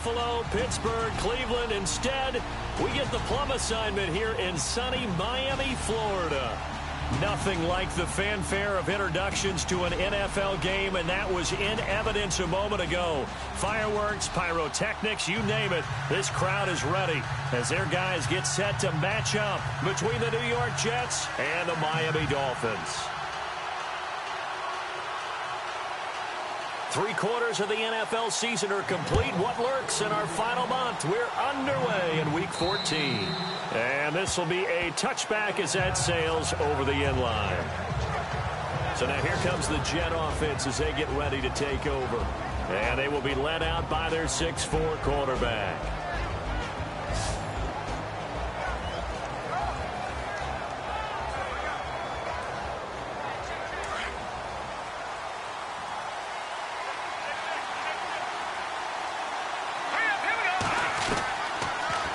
Buffalo, Pittsburgh, Cleveland. Instead, we get the plum assignment here in sunny Miami, Florida. Nothing like the fanfare of introductions to an NFL game, and that was in evidence a moment ago. Fireworks, pyrotechnics, you name it. This crowd is ready as their guys get set to match up between the New York Jets and the Miami Dolphins. 3/4 of the NFL season are complete. What lurks in our final month? We're underway in Week 14. And this will be a touchback as that sails over the end line. So now here comes the Jet offense as they get ready to take over. And they will be led out by their 6'4" quarterback.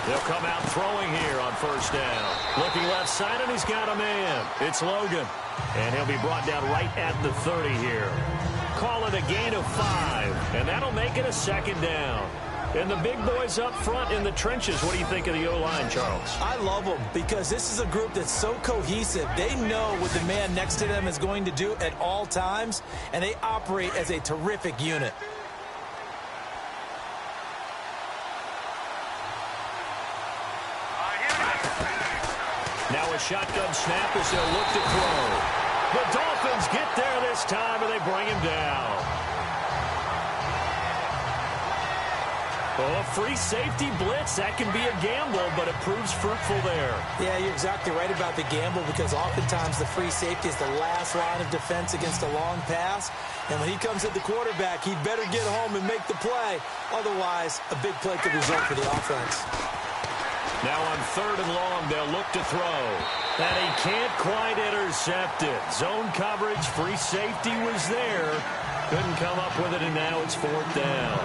They'll come out throwing here on first down. Looking left side, and he's got a man. It's Logan. And he'll be brought down right at the 30 here. Call it a gain of 5, and that'll make it a second down. And the big boys up front in the trenches, what do you think of the O-line, Charles? I love them because this is a group that's so cohesive. They know what the man next to them is going to do at all times, and they operate as a terrific unit. Now a shotgun snap as they'll look to throw. The Dolphins get there this time, and they bring him down. Oh, a free safety blitz. That can be a gamble, but it proves fruitful there. Yeah, you're exactly right about the gamble because oftentimes the free safety is the last line of defense against a long pass. And when he comes at the quarterback, he'd better get home and make the play. Otherwise, a big play could result for the offense. Now on 3rd and long, they'll look to throw. And he can't quite intercept it. Zone coverage, free safety was there. Couldn't come up with it, and now it's 4th down.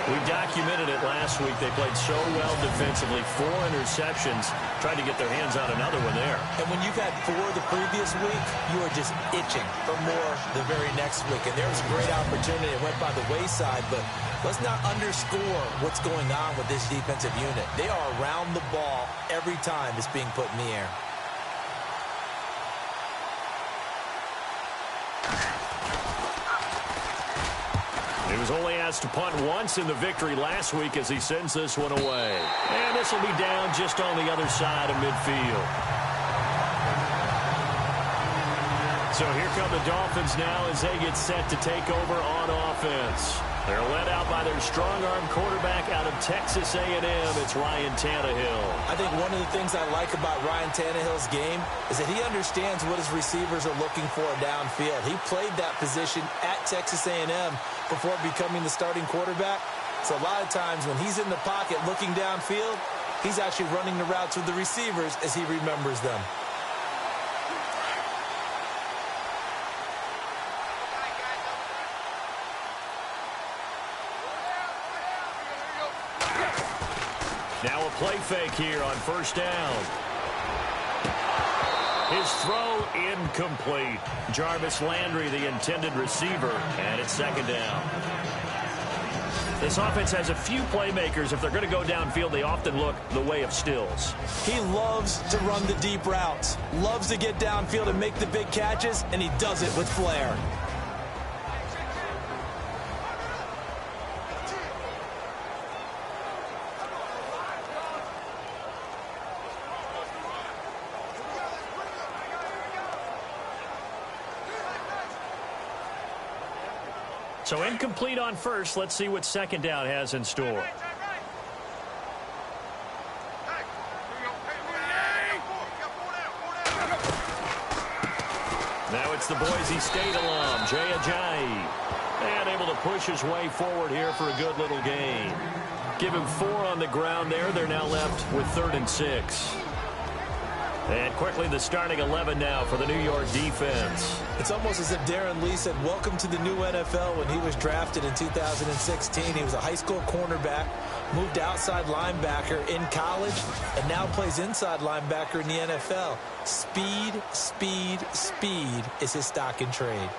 We documented it last week. They played so well defensively. 4 interceptions. Tried to get their hands on another one there. And when you've had 4 the previous week, you are just itching for more the very next week. And there was a great opportunity. It went by the wayside, but let's not underscore what's going on with this defensive unit. They are around the ball every time it's being put in the air. He was only asked to punt once in the victory last week as he sends this one away. And this will be down just on the other side of midfield. So here come the Dolphins now as they get set to take over on offense. They're led out by their strong-arm quarterback out of Texas A&M. It's Ryan Tannehill. I think one of the things I like about Ryan Tannehill's game is that he understands what his receivers are looking for downfield. He played that position at Texas A&M before becoming the starting quarterback. So a lot of times when he's in the pocket looking downfield, he's actually running the routes with the receivers as he remembers them. Now a play fake here on first down. His throw incomplete. Jarvis Landry, the intended receiver, and it's second down. This offense has a few playmakers. If they're going to go downfield, they often look the way of Stills. He loves to run the deep routes, loves to get downfield and make the big catches, and he does it with flair. So incomplete on first. Let's see what second down has in store. Now it's the Boise State alum, Jay Ajayi. And able to push his way forward here for a good little gain. Give him 4 on the ground there. They're now left with 3rd and 6. And quickly the starting 11 now for the New York defense. It's almost as if Darren Lee said, welcome to the new NFL when he was drafted in 2016. He was a high school cornerback, moved to outside linebacker in college, and now plays inside linebacker in the NFL. Speed, speed, speed is his stock in trade.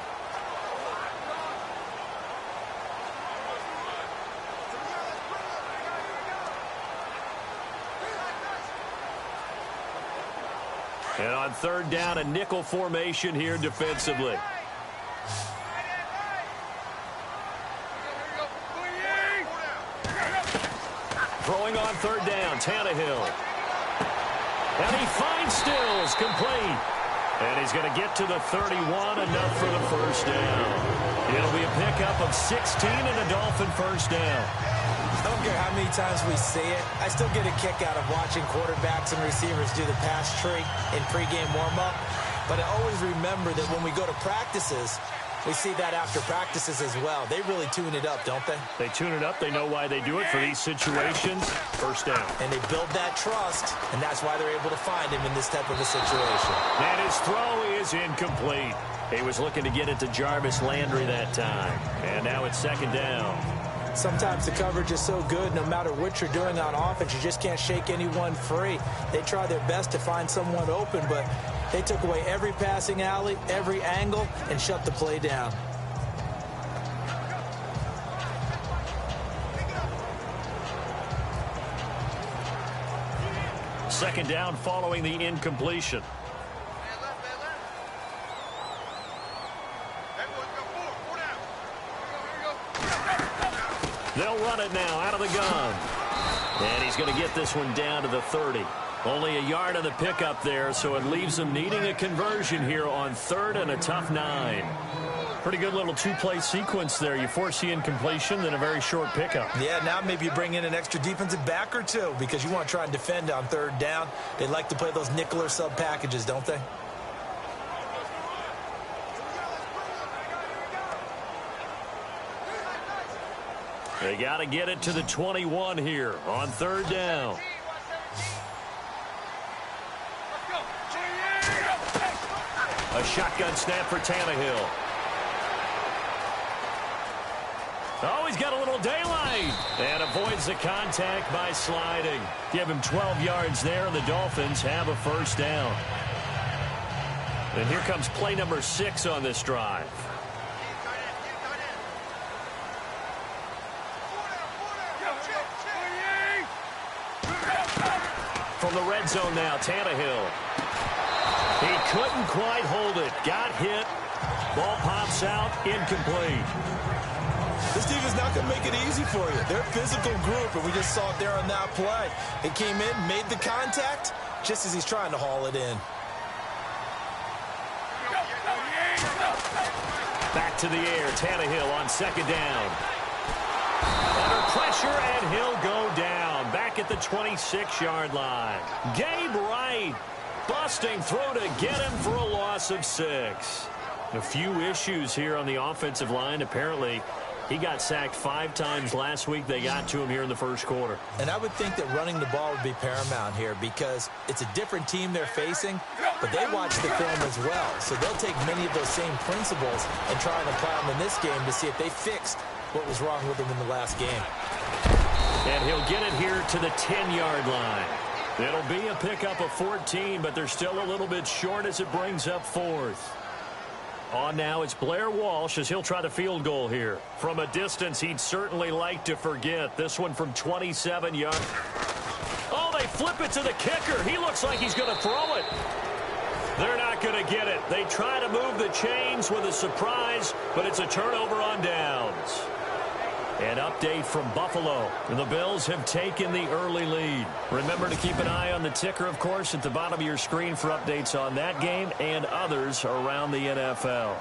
And on third down, a nickel formation here defensively. Throwing on third down, Tannehill. And he finds Stills, complete. And he's going to get to the 31, enough for the first down. It'll be a pickup of 16 and a Dolphin first down. I don't care how many times we see it. I still get a kick out of watching quarterbacks and receivers do the pass tree in pregame warm-up. But I always remember that when we go to practices, we see that after practices as well. They really tune it up, don't they? They tune it up. They know why they do it for these situations. First down. And they build that trust, and that's why they're able to find him in this type of a situation. And his throw is incomplete. He was looking to get it to Jarvis Landry that time. And now it's second down. Sometimes the coverage is so good, no matter what you're doing on offense, you just can't shake anyone free. They try their best to find someone open, but they took away every passing alley, every angle, and shut the play down. Second down following the incompletion. They'll run it now out of the gun. And he's going to get this one down to the 30. Only a yard of the pickup there, so it leaves them needing a conversion here on third and a tough 9. Pretty good little two-play sequence there. You force the incompletion, then a very short pickup. Yeah, now maybe you bring in an extra defensive back or two because you want to try and defend on third down. They like to play those nickel or sub packages, don't they? They got to get it to the 21 here on third down. A shotgun snap for Tannehill. Oh, he's got a little daylight and avoids the contact by sliding. Give him 12 yards there, and the Dolphins have a first down. And here comes play number 6 on this drive. From the red zone now, Tannehill. He couldn't quite hold it. Got hit. Ball pops out. Incomplete. This team is not going to make it easy for you. They're a physical group, and we just saw it there on that play. He came in, made the contact, just as he's trying to haul it in. Back to the air. Tannehill on second down. Under pressure, and he'll go down. Back at the 26-yard line. Gabe Wright busting through to get him for a loss of 6. A few issues here on the offensive line. Apparently, he got sacked 5 times last week. They got to him here in the first quarter. And I would think that running the ball would be paramount here because it's a different team they're facing, but they watch the film as well. So they'll take many of those same principles and try and apply them in this game to see if they fixed what was wrong with them in the last game. And he'll get it here to the 10-yard line. It'll be a pickup of 14, but they're still a little bit short as it brings up 4th. On now, it's Blair Walsh as he'll try the field goal here. From a distance, he'd certainly like to forget. This one from 27 yards. Oh, they flip it to the kicker. He looks like he's going to throw it. They're not going to get it. They try to move the chains with a surprise, but it's a turnover on downs. An update from Buffalo. The Bills have taken the early lead. Remember to keep an eye on the ticker, of course, at the bottom of your screen for updates on that game and others around the NFL.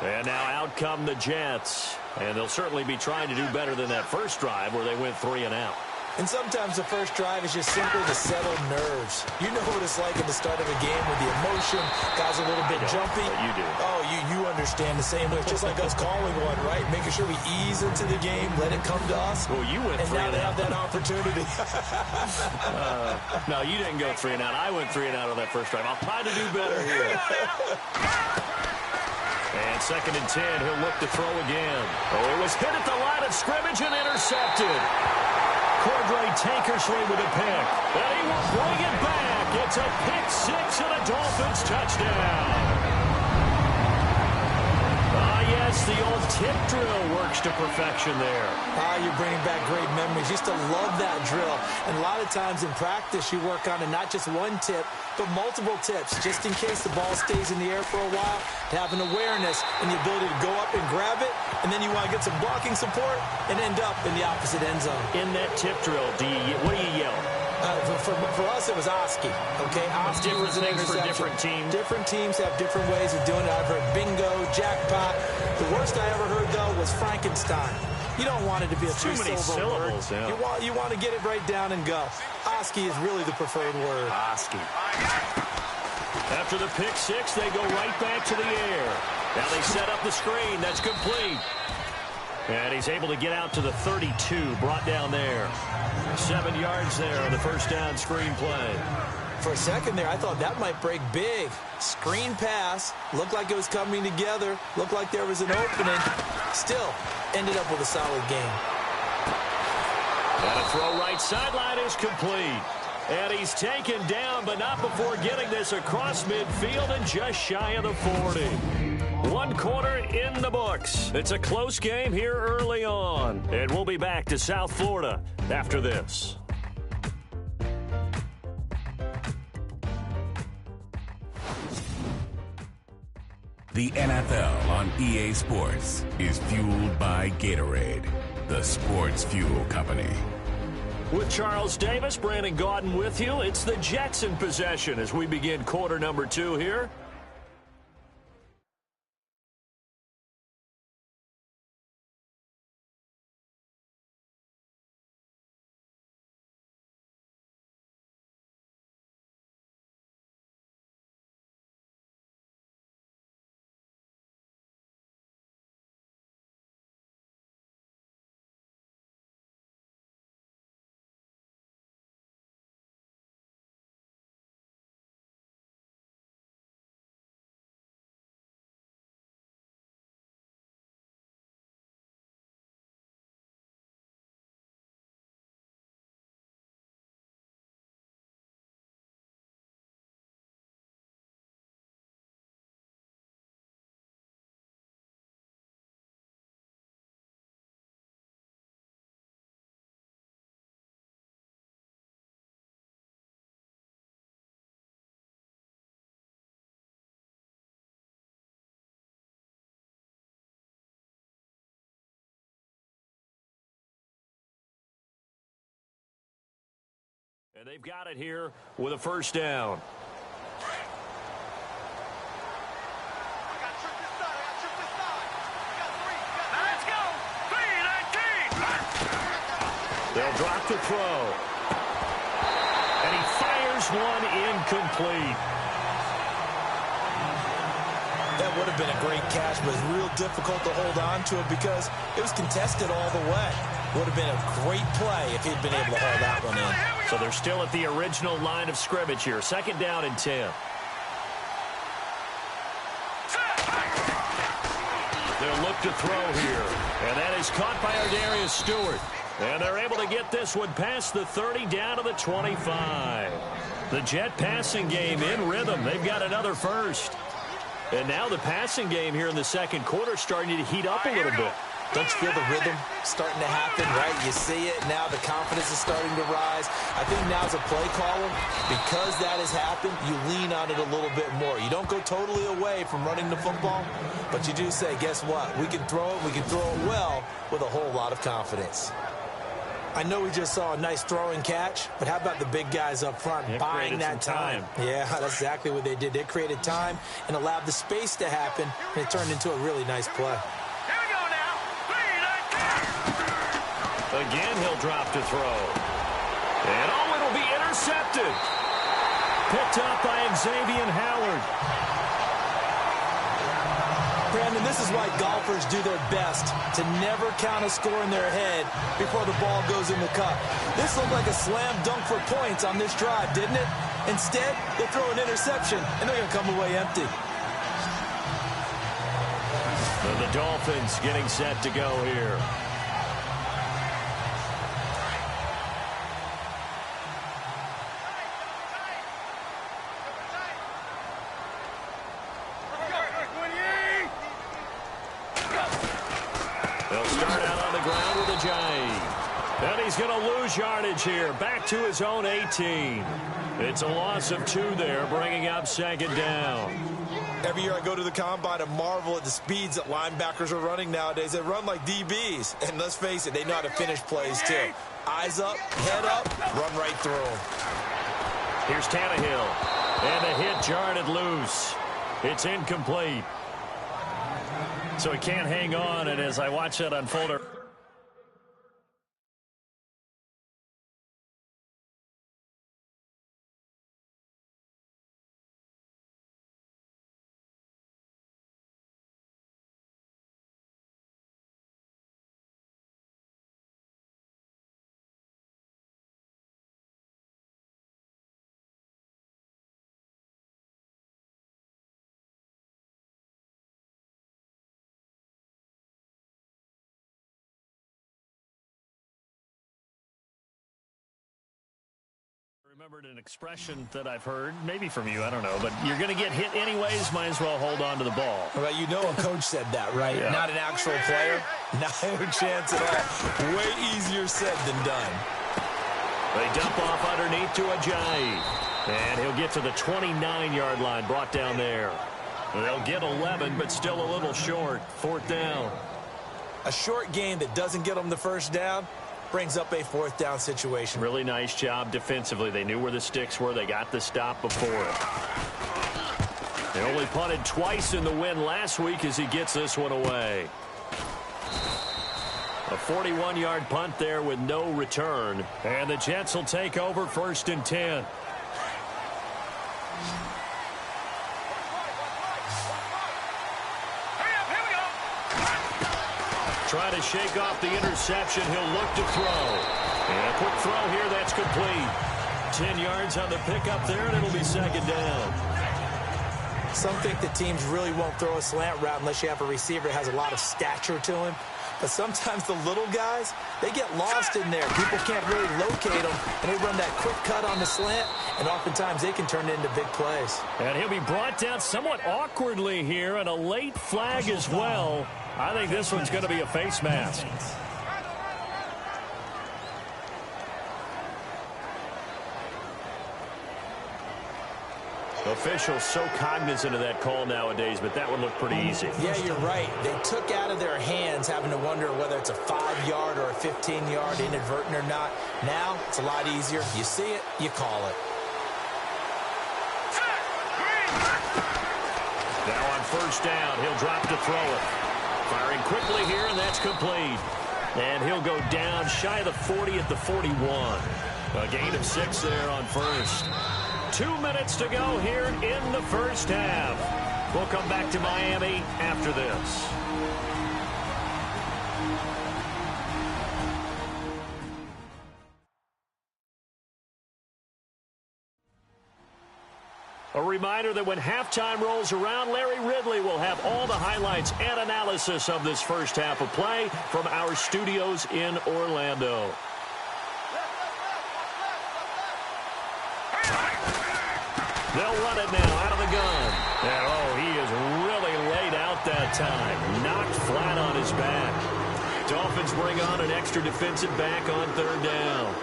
And now out come the Jets. And they'll certainly be trying to do better than that first drive where they went 3 and out. And sometimes the first drive is just simply to settle nerves. You know what it's like at the start of a game with the emotion. Guys are a little bit jumpy. You do. Oh, you understand the same way. It's just like us calling one, right? Making sure we ease into the game, let it come to us. Well, you went 3 and out. And now they have that opportunity. No, you didn't go 3 and out. I went 3 and out on that first drive. I'll try to do better here. And second and 10, he'll look to throw again. Oh, it was hit at the line of scrimmage and intercepted. Cordray Tankersley with a pick. And he will bring it back. It's a pick 6 and a Dolphins touchdown. Ah, yes, Yes, the old tip drill works to perfection there. You're bringing back great memories. Used to love that drill. And a lot of times in practice, you work on it, not just one tip, but multiple tips, just in case the ball stays in the air for a while, to have an awareness and the ability to go up and grab it, and then you want to get some blocking support and end up in the opposite end zone. In that tip drill, what do you yell? For us, it was Oski. Okay, Oski was an interception. For different teams. Different teams have different ways of doing it. I've heard bingo, jackpot. The worst I ever heard, though, was Frankenstein. You don't want it to be a three-syllable word. Yeah. You want to get it right down and go. Oski is really the preferred word. Oski. After the pick six, they go right back to the air. Now they set up the screen. That's complete. And he's able to get out to the 32, brought down there. 7 yards there on the first down screen play. For a second there, I thought that might break big. Screen pass. Looked like it was coming together. Looked like there was an opening. Still, ended up with a solid game. And a throw right sideline is complete. And he's taken down, but not before getting this across midfield and just shy of the 40. 1 quarter in the books. It's a close game here early on. And we'll be back to South Florida after this. The NFL on EA Sports is fueled by Gatorade, the sports fuel company. With Charles Davis, Brandon Gaudin with you. It's the Jets in possession as we begin quarter number 2 here. And they've got it here with a first down. They'll drop the throw. And he fires one incomplete. That would have been a great catch, but it's real difficult to hold on to it because it was contested all the way. Would have been a great play if he'd been able to hold that one in. So they're still at the original line of scrimmage here. 2nd down and 10. They'll look to throw here. And that is caught by Ardarius Stewart. And they're able to get this one past the 30 down to the 25. The Jet passing game in rhythm. They've got another first. And now the passing game here in the second quarter starting to heat up a little bit. Don't you feel the rhythm starting to happen, right? You see it. Now the confidence is starting to rise. I think now as a play caller, because that has happened, you lean on it a little bit more. You don't go totally away from running the football, but you do say, guess what? We can throw it. We can throw it well with a whole lot of confidence. I know we just saw a nice throwing catch, but how about the big guys up front buying that time? Yeah, that's exactly what they did. They created time and allowed the space to happen, and it turned into a really nice play. Again, he'll drop to throw. And, it'll be intercepted. Picked up by Xavier Howard. Brandon, this is why golfers do their best to never count a score in their head before the ball goes in the cup. This looked like a slam dunk for points on this drive, didn't it? Instead, they throw an interception, and they're going to come away empty. So the Dolphins getting set to go here. start out on the ground with a J. And he's going to lose yardage here. Back to his own 18. It's a loss of 2 there, bringing up second down. Every year I go to the combine and marvel at the speeds that linebackers are running nowadays. They run like DBs. And let's face it, they know how to finish plays too. Eyes up, head up, run right through them. Here's Tannehill. And the hit jarred loose. It's incomplete. So he can't hang on, and as I watch that unfold... remembered an expression that I've heard, maybe from you, I don't know, but you're going to get hit anyways, might as well hold on to the ball. Well, you know a coach said that, right? Yeah. Not an actual player. Not a chance at all. Way easier said than done. They dump off underneath to a J. And he'll get to the 29-yard line, brought down there. They'll get 11, but still a little short. 4th down. A short game that doesn't get them the first down brings up a 4th down situation. Really nice job defensively. They knew where the sticks were. They got the stop before it. They only punted twice in the win last week as he gets this one away. A 41-yard punt there with no return. And the Jets will take over 1st and 10. Trying to shake off the interception. He'll look to throw. And a quick throw here. That's complete. 10 yards on the pickup there, and it'll be 2nd down. Some think the teams really won't throw a slant route unless you have a receiver that has a lot of stature to him. But sometimes the little guys, they get lost in there. People can't really locate them, and they run that quick cut on the slant, and oftentimes they can turn it into big plays. And he'll be brought down somewhat awkwardly here, and a late flag as well. I think this one's going to be a face mask. Officials so cognizant of that call nowadays, but that one looked pretty easy. Yeah, you're right. They took out of their hands having to wonder whether it's a 5-yard or a 15-yard inadvertent or not. Now, it's a lot easier. You see it, you call it. Now on 1st down, he'll drop to throw it. Firing quickly here, and that's complete. And he'll go down shy of the 40 at the 41. A gain of 6 there on 1st. 2 minutes to go here in the 1st half. We'll come back to Miami after this. A reminder that when halftime rolls around, Larry Ridley will have all the highlights and analysis of this 1st half of play from our studios in Orlando. They'll run it now out of the gun. And, oh, he is really laid out that time. Knocked flat on his back. Dolphins bring on an extra defensive back on 3rd down.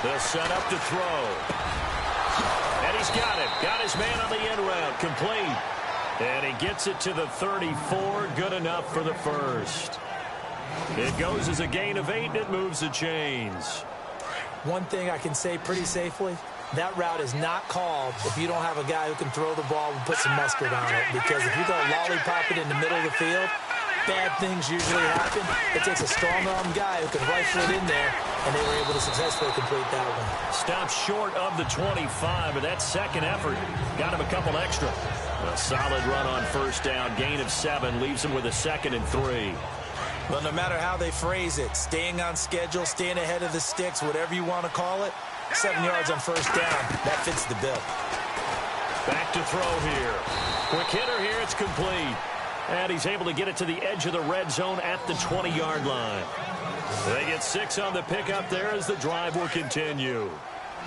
They'll set up to throw. And he's got it. Got his man on the end route. Complete. And he gets it to the 34. Good enough for the 1st. It goes as a gain of 8, and it moves the chains. One thing I can say pretty safely, that route is not called if you don't have a guy who can throw the ball and put some mustard on it. Because if you go lollipop it in the middle of the field, bad things usually happen. It takes a strong-arm guy who can rifle it in there, and they were able to successfully complete that one. Stopped short of the 25, but that second effort got him a couple extra. A solid run on 1st down. Gain of 7 leaves him with a 2nd and 3. Well, no matter how they phrase it, staying on schedule, staying ahead of the sticks, whatever you want to call it, 7 yards on 1st down, that fits the bill. Back to throw here. Quick hitter here, it's complete. And he's able to get it to the edge of the red zone at the 20-yard line. They get 6 on the pickup there as the drive will continue.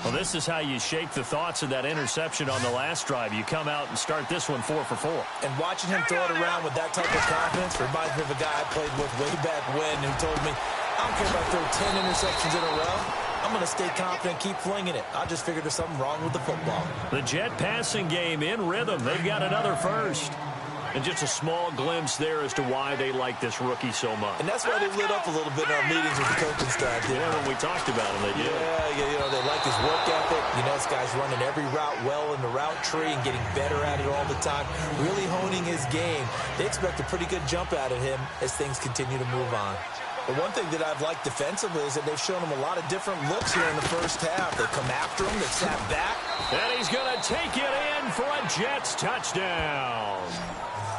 Well, this is how you shake the thoughts of that interception on the last drive. You come out and start this one 4 for 4. And watching him throw it around with that type of confidence reminds me of a guy I played with way back when who told me, I don't care if I throw 10 interceptions in a row. I'm going to stay confident, keep flinging it. I just figured there's something wrong with the football. The Jet passing game in rhythm. They've got another first. And just a small glimpse there as to why they like this rookie so much. And that's why they lit up a little bit in our meetings with the coaching staff. Yeah, when we talked about him, they did. Yeah, you know, they like his work ethic. You know, this guy's running every route well in the route tree and getting better at it all the time, really honing his game. They expect a pretty good jump out of him as things continue to move on. But one thing that I've liked defensively is that they've shown him a lot of different looks here in the first half. They come after him, they've sat back. And he's going to take it in for a Jets touchdown.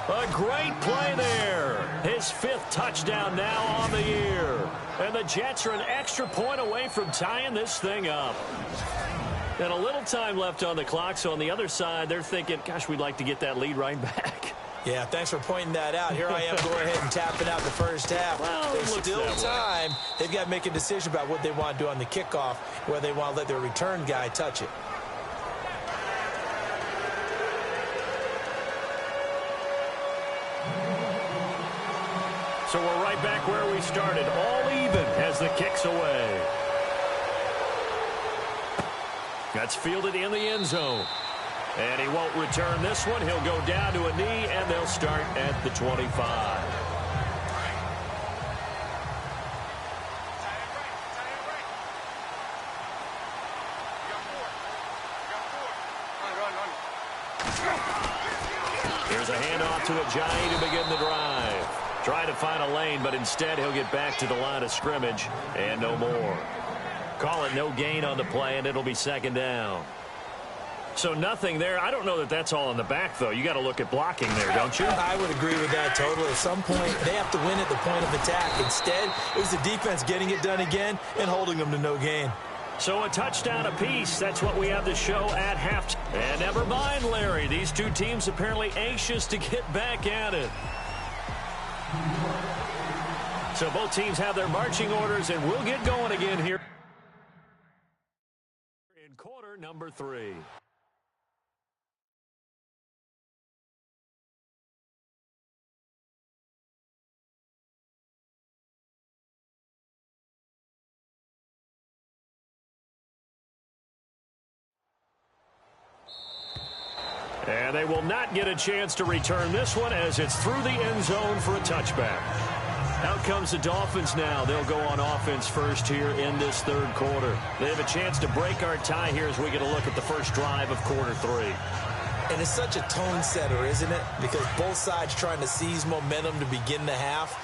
A great play there. His 5th touchdown now on the year. And the Jets are an extra point away from tying this thing up. And a little time left on the clock, so on the other side, they're thinking, gosh, we'd like to get that lead right back. Yeah, thanks for pointing that out. Here I am going ahead and tapping out the first half. Well, there's still time. They've got to make a decision about what they want to do on the kickoff, whether they want to let their return guy touch it. So we're right back where we started, all even as the kick's away. That's fielded in the end zone. And he won't return this one. He'll go down to a knee, and they'll start at the 25. Here's a handoff to Ajayi to begin the drive. Try to find a lane, but instead he'll get back to the line of scrimmage and no more. Call it no gain on the play, and it'll be second down. So nothing there. I don't know that that's all in the back, though. You got to look at blocking there, don't you? I would agree with that totally. At some point, they have to win at the point of attack. Instead, it was the defense getting it done again and holding them to no gain. So a touchdown apiece. That's what we have to show at halftime. And never mind, Larry. These two teams apparently anxious to get back at it. So both teams have their marching orders, and we'll get going again here in quarter number 3. And they will not get a chance to return this one as it's through the end zone for a touchback. Out comes the Dolphins now. They'll go on offense first here in this third quarter. They have a chance to break our tie here as we get a look at the first drive of quarter 3. And it's such a tone setter, isn't it? Because both sides trying to seize momentum to begin the half.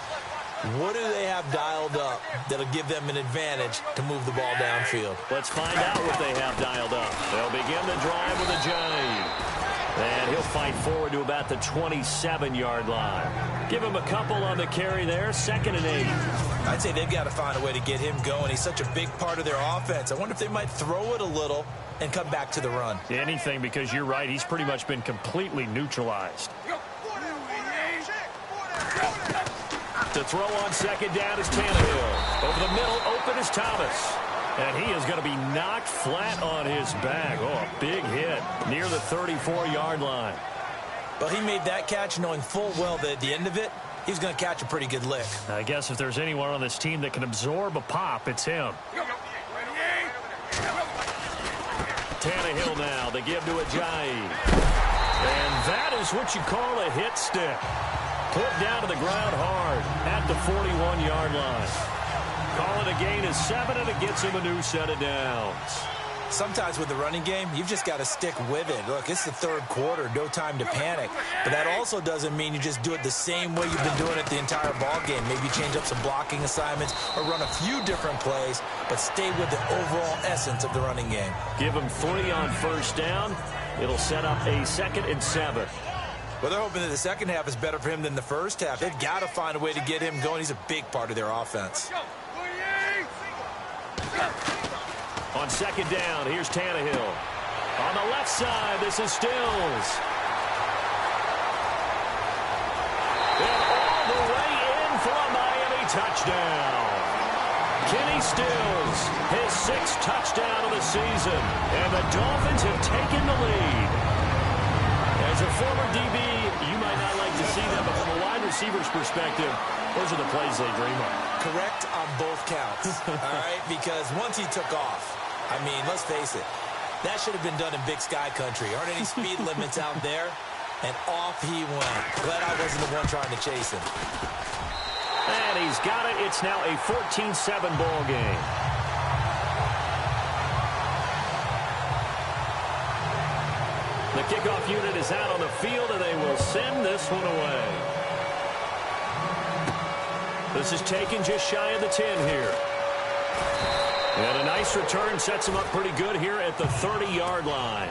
What do they have dialed up that'll give them an advantage to move the ball downfield? Let's find out what they have dialed up. They'll begin the drive with a Ajayi. And he'll fight forward to about the 27-yard line. Give him a couple on the carry there, 2nd and 8. I'd say they've got to find a way to get him going. He's such a big part of their offense. I wonder if they might throw it a little and come back to the run. Anything, because you're right. He's pretty much been completely neutralized. To throw on 2nd down is Tannehill. Over the middle, open is Thomas. And he is going to be knocked flat on his back. Oh, a big hit near the 34-yard line. Well, he made that catch knowing full well that at the end of it, he's going to catch a pretty good lick. I guess if there's anyone on this team that can absorb a pop, it's him. Tannehill now, they give to Ajayi. And that is what you call a hit stick. Put down to the ground hard at the 41-yard line. Call it a gain of 7, and it gets him a new set of downs. Sometimes with the running game, you've just got to stick with it. Look, it's the third quarter, no time to panic. But that also doesn't mean you just do it the same way you've been doing it the entire ball game. Maybe change up some blocking assignments or run a few different plays, but stay with the overall essence of the running game. Give him 3 on first down. It'll set up a 2nd and 7. Well, they're hoping that the second half is better for him than the first half. They've got to find a way to get him going. He's a big part of their offense. On 2nd down, here's Tannehill. On the left side, this is Stills. And all the way in for a Miami touchdown. Kenny Stills, his 6th touchdown of the season. And the Dolphins have taken the lead. As a former DB, you might not like to see that, but from a wide receiver's perspective, those are the plays they dream of. Correct on both counts, all right? Because once he took off, I mean, let's face it, that should have been done in Big Sky country. Aren't any speed limits out there? And off he went. Glad I wasn't the one trying to chase him. And he's got it. It's now a 14-7 ball game. The kickoff unit is out on the field, and they will send this one away. This is taken just shy of the 10 here. And a nice return sets him up pretty good here at the 30-yard line.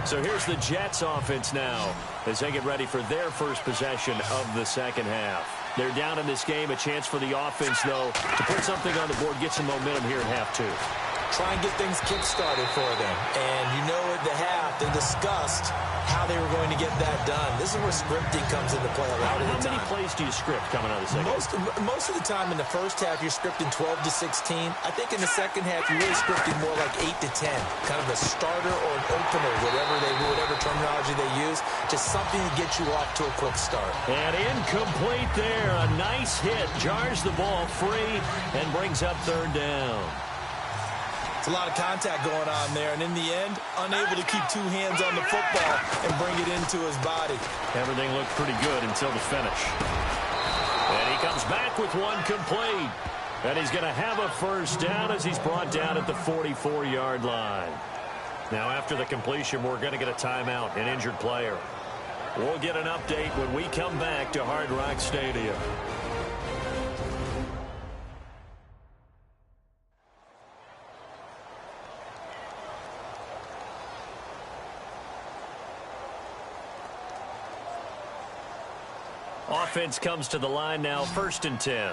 So here's the Jets offense now as they get ready for their first possession of the second half. They're down in this game. A chance for the offense, though, to put something on the board, get some momentum here in half 2. Try and get things kick-started for them. And you know at the half, they discussed how they were going to get that done. This is where scripting comes into play a lot of the time. How many plays do you script coming out of the second half? Most of the time in the first half, you're scripting 12 to 16. I think in the second half, you're really scripting more like 8 to 10. Kind of a starter or an opener, whatever terminology they use. Just something to get you off to a quick start. And incomplete there. A nice hit. Jars the ball free and brings up 3rd down. A lot of contact going on there, and in the end, unable to keep 2 hands on the football and bring it into his body. Everything looked pretty good until the finish. And he comes back with one complete. And he's going to have a first down as he's brought down at the 44-yard line. Now, after the completion, we're going to get a timeout, an injured player. We'll get an update when we come back to Hard Rock Stadium. Offense comes to the line now, 1st and 10.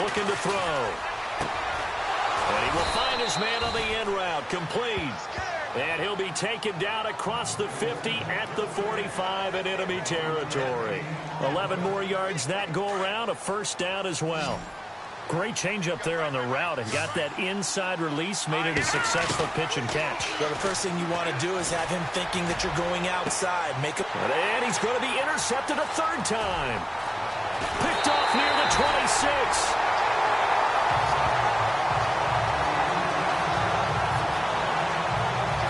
Looking to throw. And he will find his man on the end route, complete. And he'll be taken down across the 50 at the 45 in enemy territory. 11 more yards that go around, a first down as well. Great change up there on the route and got that inside release, made it a successful pitch and catch. Well, the first thing you want to do is have him thinking that you're going outside. And he's going to be intercepted a 3rd time. Picked off near the 26.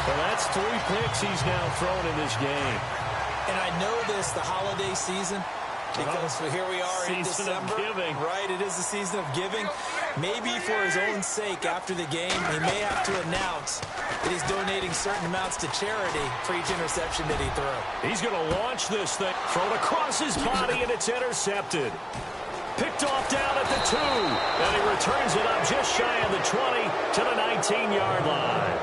Well, that's 3 picks he's now thrown in this game. And I know this, the holiday season, because here we are in December, right? It is the season of giving. Maybe for his own sake, after the game, he may have to announce that he's donating certain amounts to charity for each interception that he throws. He's going to launch this thing, thrown across his body, and it's intercepted. Picked off down at the 2, and he returns it up just shy of the 20 to the 19-yard line.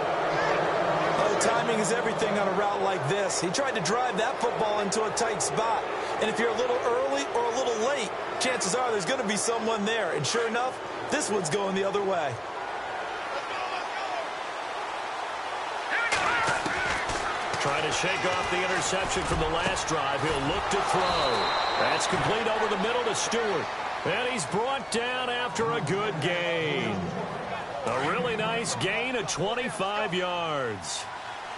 Oh, timing is everything on a route like this. He tried to drive that football into a tight spot. And if you're a little early or a little late, chances are there's going to be someone there. And sure enough, this one's going the other way. Trying to shake off the interception from the last drive. He'll look to throw. That's complete over the middle to Stewart. And he's brought down after a good gain. A really nice gain of 25 yards.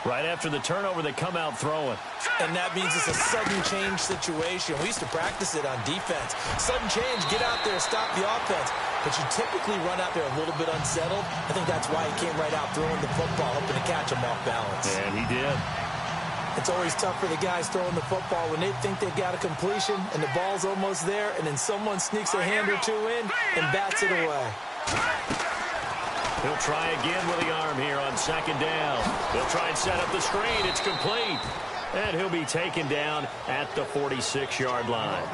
Right after the turnover, they come out throwing. And that means it's a sudden change situation. We used to practice it on defense. Sudden change, get out there, stop the offense. But you typically run out there a little bit unsettled. I think that's why he came right out throwing the football, hoping to catch him off balance. And he did. It's always tough for the guys throwing the football when they think they've got a completion and the ball's almost there, and then someone sneaks a hand or 2 in and bats it away. He'll try again with the arm here on 2nd down. He'll try and set up the screen. It's complete. And he'll be taken down at the 46-yard line.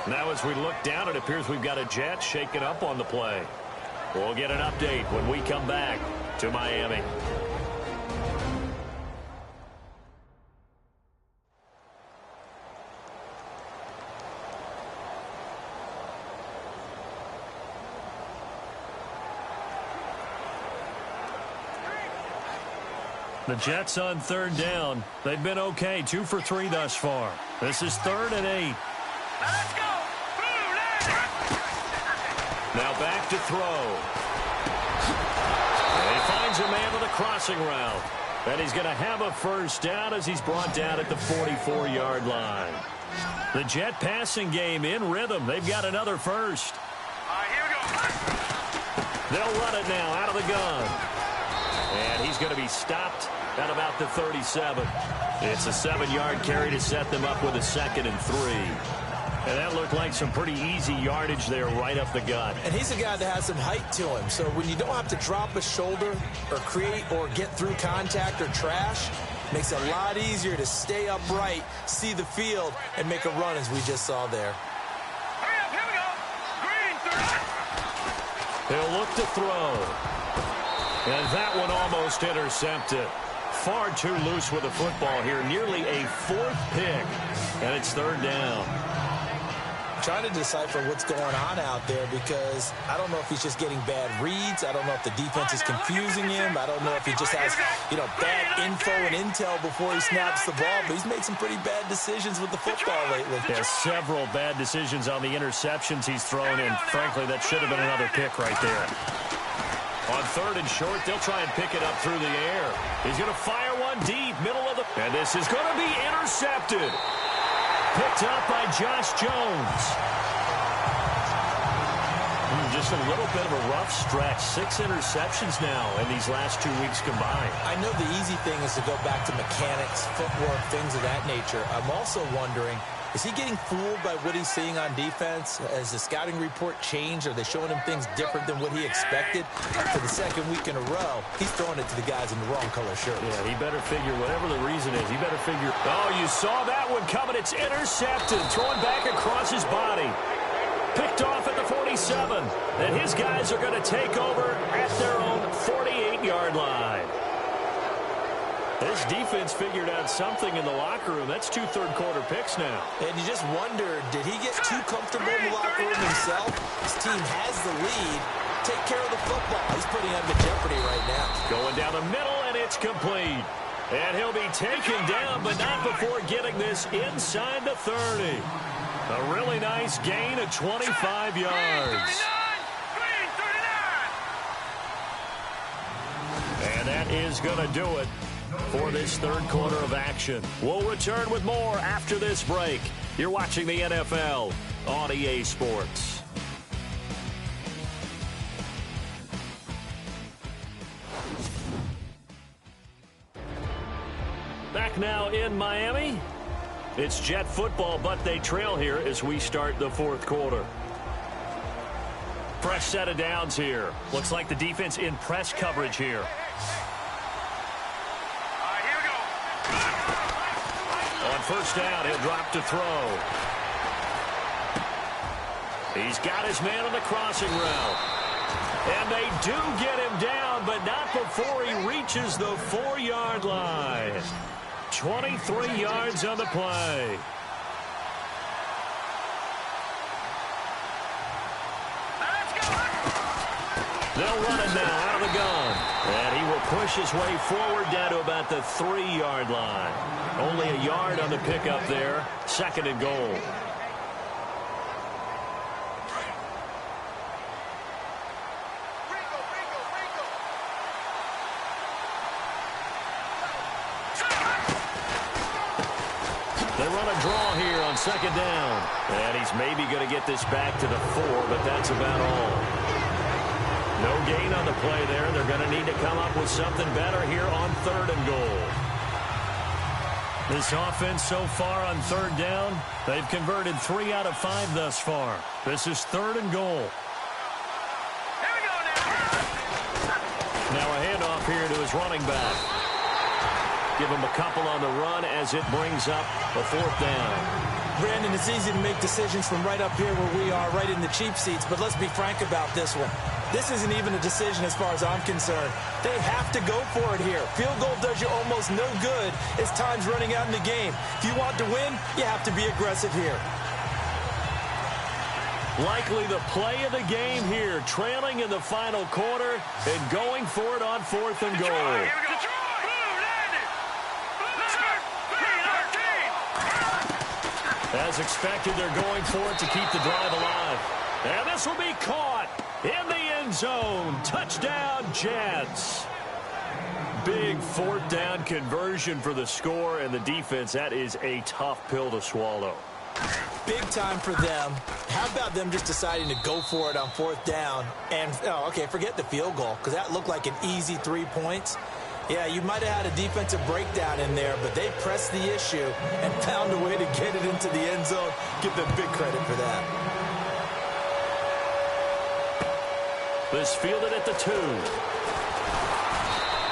Now as we look down, it appears we've got a Jet shaking up on the play. We'll get an update when we come back to Miami. The Jets on third down. They've been okay, 2 for 3 thus far. This is 3rd and 8. Let's go. Now back to throw. And he finds a man with a crossing route. And he's going to have a first down as he's brought down at the 44-yard line. The Jet passing game in rhythm. They've got another first. All right, here we go. They'll run it now out of the gun. And he's going to be stopped at about the 37. It's a 7-yard carry to set them up with a 2nd and 3. And that looked like some pretty easy yardage there right up the gut. And he's a guy that has some height to him. So when you don't have to drop a shoulder or create or get through contact or trash, makes it a lot easier to stay upright, see the field, and make a run as we just saw there. Hurry up, here we go. Green, 3. He'll look to throw. And that one almost intercepted. Far too loose with the football here. Nearly a 4th pick. And it's 3rd down. Trying to decipher what's going on out there because I don't know if he's just getting bad reads. I don't know if the defense is confusing him. I don't know if he just has, bad info and intel before he snaps the ball. But he's made some pretty bad decisions with the football lately. Yeah, several bad decisions on the interceptions he's thrown in. Frankly, that should have been another pick right there. On 3rd and short, they'll try and pick it up through the air. He's going to fire one deep, middle of the... And this is going to be intercepted. Picked up by Josh Jones. Just a little bit of a rough stretch. 6 interceptions now in these last 2 weeks combined. I know the easy thing is to go back to mechanics, footwork, things of that nature. I'm also wondering, is he getting fooled by what he's seeing on defense? Has the scouting report changed? Are they showing him things different than what he expected? For the 2nd week in a row, he's throwing it to the guys in the wrong color shirts. Yeah, he better figure, whatever the reason is, he better figure. Oh, you saw that one coming. It's intercepted. Throwing back across his body. Picked off at the 47. And his guys are going to take over at their own 48-yard line. This defense figured out something in the locker room. That's 2 third-quarter picks now. And you just wonder, did he get too comfortable in the locker room himself? His team has the lead. Take care of the football. He's putting them in jeopardy right now. Going down the middle, and it's complete. And he'll be taken down, but not before getting this inside the 30. A really nice gain of 25 yards. Green, 39. And that is going to do it for this 3rd quarter of action. We'll return with more after this break. You're watching the NFL on EA Sports. Back now in Miami. It's Jet football, but they trail here as we start the 4th quarter. Fresh set of downs here. Looks like the defense in press coverage here. All right, here we go. On 1st down, he'll drop to throw. He's got his man on the crossing route. And they do get him down, but not before he reaches the 4-yard line. 23 yards on the play. They'll run it now out of the gun. And he will push his way forward down to about the 3-yard line. Only a yard on the pickup there. 2nd and goal. They run a draw here on 2nd down. And he's maybe going to get this back to the 4, but that's about all. No gain on the play there. They're going to need to come up with something better here on 3rd and goal. This offense so far on 3rd down, they've converted 3 out of 5 thus far. This is 3rd and goal. Here we go Now a handoff here to his running back. Give him a couple on the run as it brings up a 4th down. Brandon, it's easy to make decisions from right up here where we are, right in the cheap seats, but let's be frank about this one. This isn't even a decision as far as I'm concerned. They have to go for it here. Field goal does you almost no good as time's running out in the game. If you want to win, you have to be aggressive here. Likely the play of the game here, trailing in the final quarter and going for it on 4th and goal. As expected, they're going for it to keep the drive alive. And this will be caught in the end zone. Touchdown, Jets. Big fourth down conversion for the score, and the defense, that is a tough pill to swallow. Big time for them. How about them just deciding to go for it on fourth down? And, forget the field goal, because that looked like an easy 3 points. Yeah, you might have had a defensive breakdown in there, but they pressed the issue and found a way to get it into the end zone. Give them big credit for that. This fielded at the 2.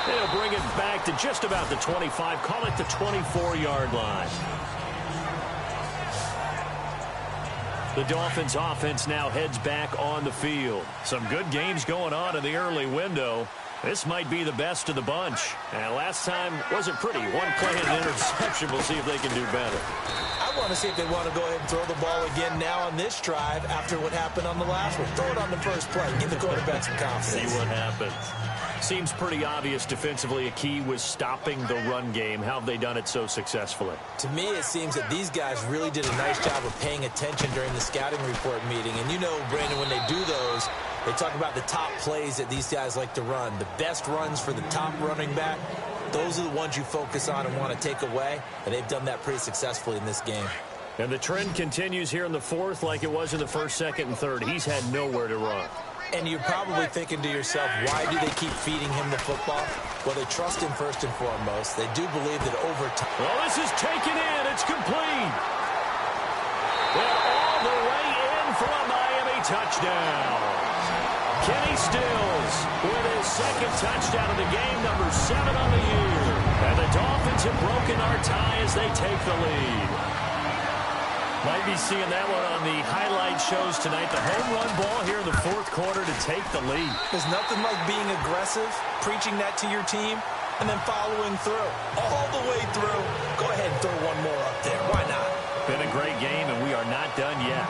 They'll bring it back to just about the 25. Call it the 24-yard line. The Dolphins offense now heads back on the field. Some good games going on in the early window. This might be the best of the bunch. And last time wasn't pretty. One play and an interception. We'll see if they can do better. I want to see if they want to go ahead and throw the ball again now on this drive after what happened on the last one. Throw it on the first play. Give the quarterback some confidence. See what happens. Seems pretty obvious defensively a key was stopping the run game. How have they done it so successfully? To me, it seems that these guys really did a nice job of paying attention during the scouting report meeting. And you know, Brandon, when they do those, they talk about the top plays that these guys like to run. The best runs for the top running back, those are the ones you focus on and want to take away. And they've done that pretty successfully in this game. And the trend continues here in the fourth like it was in the first, second, and third. He's had nowhere to run. And you're probably thinking to yourself, why do they keep feeding him the football? Well, they trust him first and foremost. They do believe that over time. Well, this is taken in. It's complete. And all the way in for a Miami touchdown. Kenny Stills with his second touchdown of the game, number 7 on the year. And the Dolphins have broken our tie as they take the lead. Might be seeing that one on the highlight shows tonight. The home run ball here in the fourth quarter to take the lead. There's nothing like being aggressive, preaching that to your team, and then following through. All the way through. Go ahead and throw one more up there. Why not? Been a great game, and we are not done yet.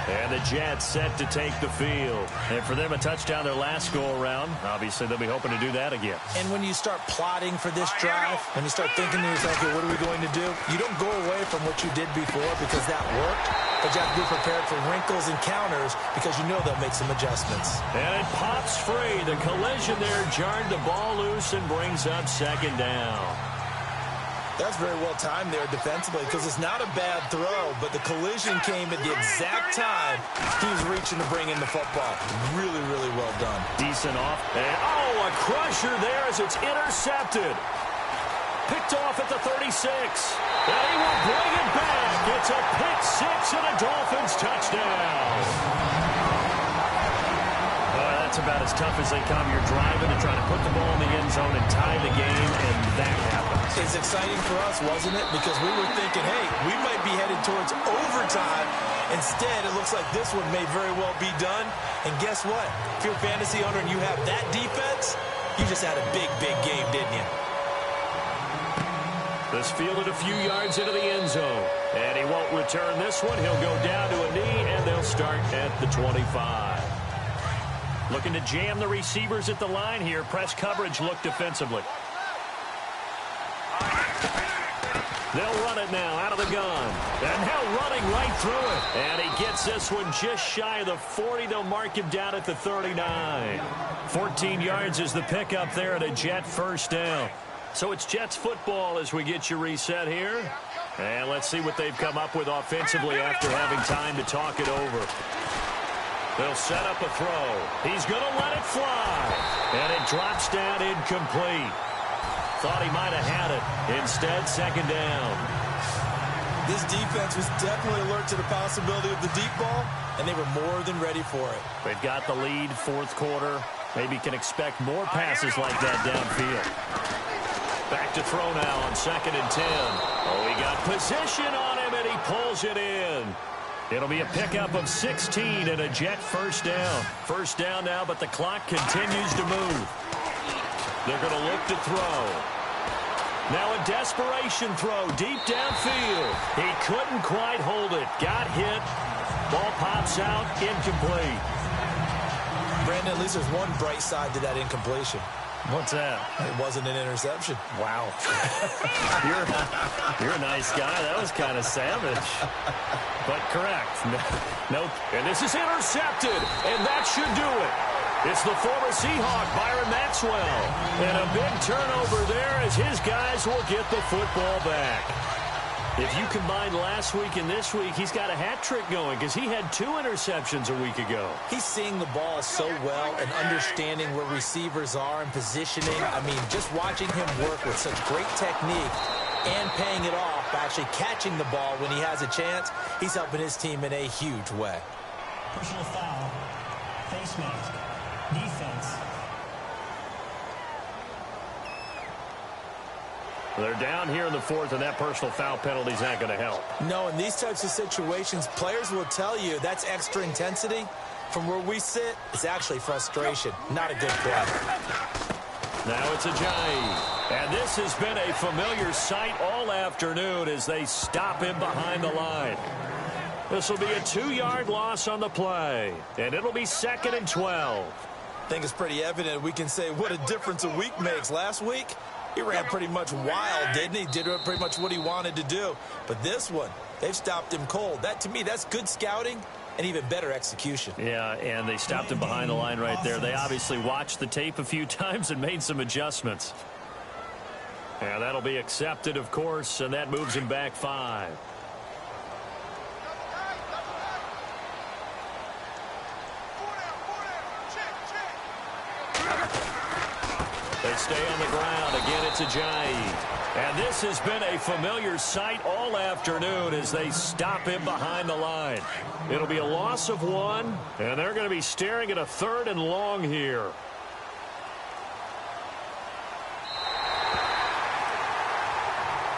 And the Jets set to take the field. And for them, a touchdown their last go-around. Obviously, they'll be hoping to do that again. And when you start plotting for this drive, when you start thinking to yourself, okay, what are we going to do? You don't go away from what you did before because that worked. But you have to be prepared for wrinkles and counters because you know they'll make some adjustments. And it pops free. The collision there jarred the ball loose and brings up second down. That's very well timed there defensively because it's not a bad throw, but the collision came at the exact time he was reaching to bring in the football. Really, really well done. Decent off. And, oh, a crusher there as it's intercepted. Picked off at the 36. And he will bring it back. It's a pick six and a Dolphins touchdown. That's about as tough as they come. You're driving and trying to put the ball in the end zone and tie the game, and that happens. It's exciting for us, wasn't it? Because we were thinking, hey, we might be headed towards overtime. Instead, it looks like this one may very well be done. And guess what? If you're a fantasy owner and you have that defense, you just had a big, big game, didn't you? This fielded a few yards into the end zone. And he won't return this one. He'll go down to a knee, and they'll start at the 25. Looking to jam the receivers at the line here. Press coverage look defensively. They'll run it now out of the gun. And now running right through it. And he gets this one just shy of the 40. They'll mark him down at the 39. 14 yards is the pickup there at a Jet first down. So it's Jets football as we get you reset here. And let's see what they've come up with offensively after having time to talk it over. They'll set up a throw. He's going to let it fly. And it drops down incomplete. Thought he might have had it. Instead, second down. This defense was definitely alert to the possibility of the deep ball, and they were more than ready for it. They've got the lead, fourth quarter. Maybe can expect more passes like that downfield. Back to throw now on second and 10. Oh, he got position on him, and he pulls it in. It'll be a pickup of 16 and a Jet first down. First down now, but the clock continues to move. They're going to look to throw. Now a desperation throw deep downfield. He couldn't quite hold it. Got hit. Ball pops out. Incomplete. Brandon, at least there's one bright side to that incompletion. What's that? It wasn't an interception. Wow. you're a nice guy. That was kind of savage. But correct. Nope. And this is intercepted, and that should do it. It's the former Seahawk, Byron Maxwell. And a big turnover there as his guys will get the football back. If you combine last week and this week, he's got a hat trick going because he had 2 interceptions a week ago. He's seeing the ball so well and understanding where receivers are and positioning. I mean, just watching him work with such great technique and paying it off by actually catching the ball when he has a chance, he's helping his team in a huge way. Personal foul, face mask, defense. They're down here in the 4th, and that personal foul penalty is not going to help. No, in these types of situations, players will tell you that's extra intensity. From where we sit, it's actually frustration. Not a good play. Now it's Ajayi. And this has been a familiar sight all afternoon as they stop him behind the line. This will be a 2-yard loss on the play, and it'll be 2nd and 12. I think it's pretty evident we can say what a difference a week makes. Last week, he ran pretty much wild, didn't he? Did pretty much what he wanted to do. But this one, they've stopped him cold. That, to me, that's good scouting and even better execution. Yeah, and they stopped him behind the line right there. They obviously watched the tape a few times and made some adjustments. And that'll be accepted, of course, and that moves him back 5. They stay on the ground. Again, it's Ajayi. And this has been a familiar sight all afternoon as they stop him behind the line. It'll be a loss of 1, and they're going to be staring at a 3rd and long here.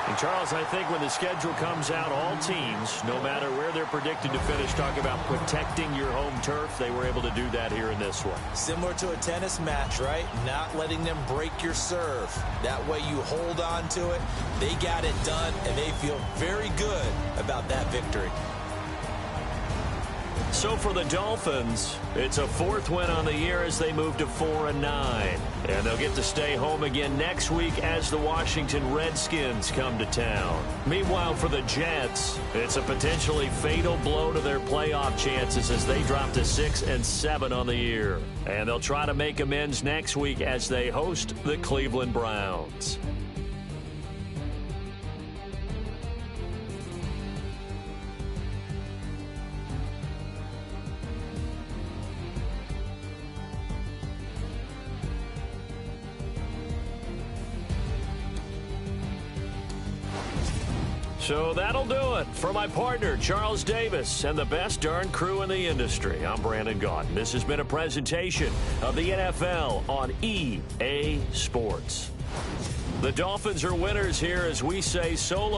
And Charles, I think when the schedule comes out, all teams, no matter where they're predicted to finish, talk about protecting your home turf. They were able to do that here in this one. Similar to a tennis match, right? Not letting them break your serve. That way you hold on to it. They got it done, and they feel very good about that victory. So for the Dolphins, it's a 4th win on the year as they move to 4-9. And they'll get to stay home again next week as the Washington Redskins come to town. Meanwhile, for the Jets, it's a potentially fatal blow to their playoff chances as they drop to 6-7 on the year. And they'll try to make amends next week as they host the Cleveland Browns. So that'll do it for my partner, Charles Davis, and the best darn crew in the industry. I'm Brandon Gaudin. This has been a presentation of the NFL on EA Sports. The Dolphins are winners here as we say so long.